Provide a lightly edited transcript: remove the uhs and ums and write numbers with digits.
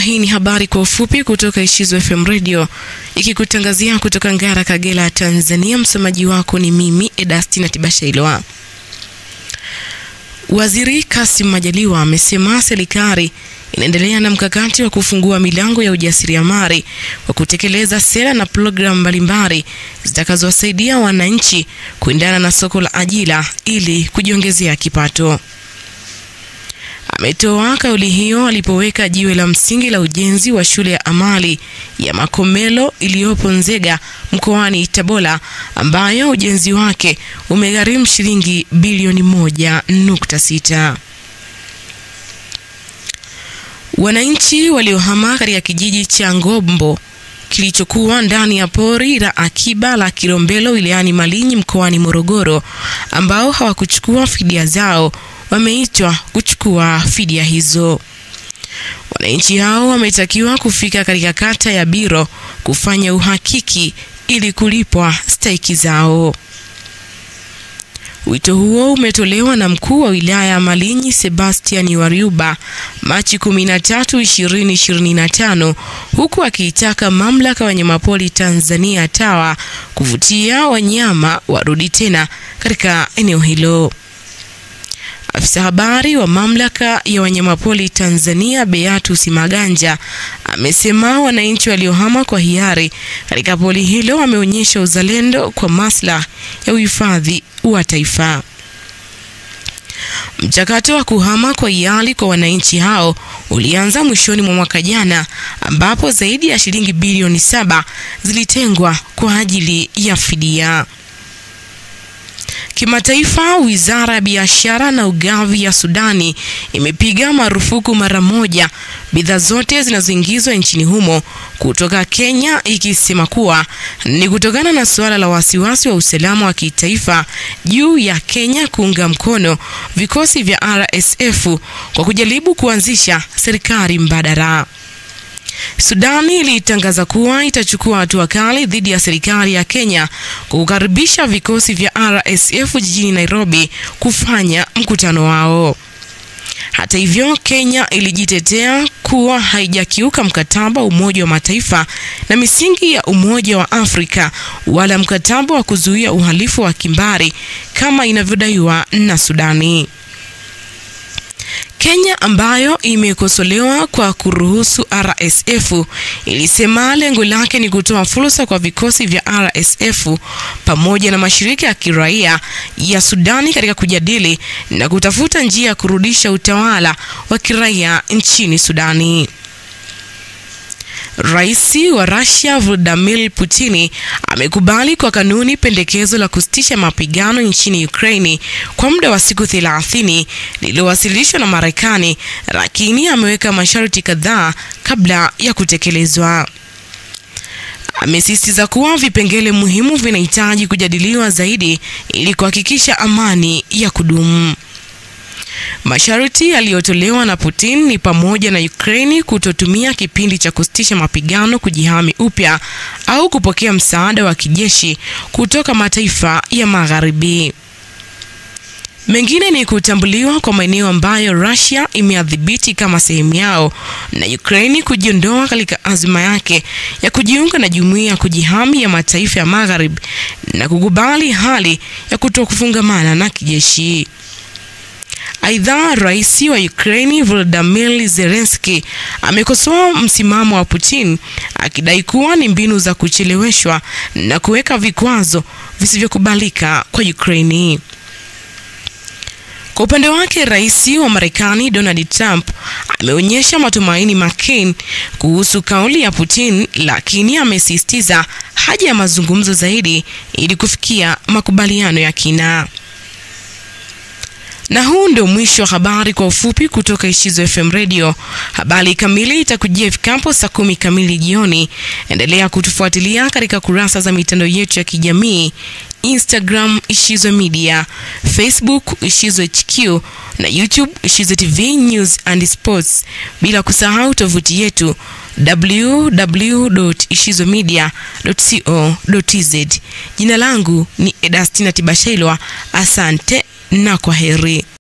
hii ni habari kwa ufupi kutoka Ishizo FM Radio, ikikutangazia kutoka Ngara, Kagera, Tanzania. Msomaji wako ni mimi Edastina Tibashailwa. Waziri Kassim Majaliwa amesema serikali inaendelea na mkakati wa kufungua milango ya ujasiriamali kwa kutekeleza sera na programu mbalimbali zitakazowasaidia wananchi kuendana na soko la ajira ili kujiongezea kipato. Ametoa kauli hiyo alipoweka jiwe la msingi la ujenzi wa shule ya amali ya Makomelo iliyopo Nzega mkoani Tabora, ambayo ujenzi wake umegharimu shilingi bilioni 1.6. Wananchi waliohama katika kijiji cha Ngombo kilichokuwa ndani ya pori la akiba la Kilombero wilayani Malinyi mkoani Morogoro, ambao hawakuchukua fidia zao, wameitwa kuchukua fidia hizo. Wananchi hao wametakiwa kufika katika kata ya Biro kufanya uhakiki ili kulipwa stahiki zao. Wito huo umetolewa na mkuu wa wilaya ya Malinyi Sebastian Wariuba Machi 13, 2025, huku akiitaka mamlaka ya wanyamapori Tanzania TAWA kuvutia wanyama warudi tena katika eneo hilo. Afisa habari wa mamlaka ya wanyamapori Tanzania Beatus Maganja amesema wananchi waliohama kwa hiari katika pori hilo wameonyesha uzalendo kwa maslahi ya uhifadhi wa taifa. Mchakato wa kuhama kwa hiari kwa wananchi hao ulianza mwishoni mwa mwaka jana, ambapo zaidi ya shilingi bilioni 7 zilitengwa kwa ajili ya fidia. Kimataifa, Wizara ya Biashara na Ugavi ya Sudani imepiga marufuku mara moja bidhaa zote zinazoingizwa nchini humo kutoka Kenya, ikisema kuwa ni kutokana na suala la wasiwasi wa usalama wa kitaifa juu ya Kenya kuunga mkono vikosi vya RSF kwa kujaribu kuanzisha serikali mbadala. Sudani ilitangaza kuwa itachukua hatua kali dhidi ya serikali ya Kenya kwa kukaribisha vikosi vya RSF jijini Nairobi kufanya mkutano wao. Hata hivyo, Kenya ilijitetea kuwa haijakiuka mkataba wa Umoja wa Mataifa na misingi ya Umoja wa Afrika wala mkataba wa kuzuia uhalifu wa kimbari kama inavyodaiwa na Sudani. Kenya, ambayo imekosolewa kwa kuruhusu RSF, ilisema lengo lake ni kutoa fursa kwa vikosi vya RSF pamoja na mashirika ya kiraia ya Sudani katika kujadili na kutafuta njia ya kurudisha utawala wa kiraia nchini Sudani. Rais wa Russia Vladimir Putin amekubali kwa kanuni pendekezo la kusitisha mapigano nchini Ukraine kwa muda wa siku 30 lililowasilishwa na Marekani, lakini ameweka masharti kadhaa kabla ya kutekelezwa. Amesisitiza kuwa vipengele muhimu vinahitaji kujadiliwa zaidi ili kuhakikisha amani ya kudumu. Masharti yaliyotolewa na Putin ni pamoja na Ukraine kutotumia kipindi cha kusitisha mapigano kujihami upya au kupokea msaada wa kijeshi kutoka mataifa ya Magharibi. Mengine ni kutambuliwa kwa maeneo ambayo Russia imeadhibiti kama sehemu yao, na Ukraine kujiondoa katika azma yake ya kujiunga na jumuiya ya kujihami ya mataifa ya Magharibi na kukubali hali ya kutokufungamana na kijeshi. Aidha, rais wa Ukraine Volodymyr Zelensky amekosoa msimamo wa Putin, akidai kuwa ni mbinu za kucheleweshwa na kuweka vikwazo visivyokubalika kwa Ukraine. Kwa upande wake, rais wa Marekani Donald Trump ameonyesha matumaini makini kuhusu kauli ya Putin, lakini amesisitiza haja ya mazungumzo zaidi ili kufikia makubaliano ya kina. Na huu ndio mwisho wa habari kwa ufupi kutoka Ishizo FM Radio. Habari kamili itakujia ifikapo saa 10 kamili jioni. Endelea kutufuatilia katika kurasa za mitandao yetu ya kijamii: Instagram Ishizo Media, Facebook Ishizo HQ na YouTube Ishizo TV News and Sports, bila kusahau tovuti yetu www.ishizomedia.co.tz. Jina langu ni Edastina Tibashailwa. Asante na kwaheri.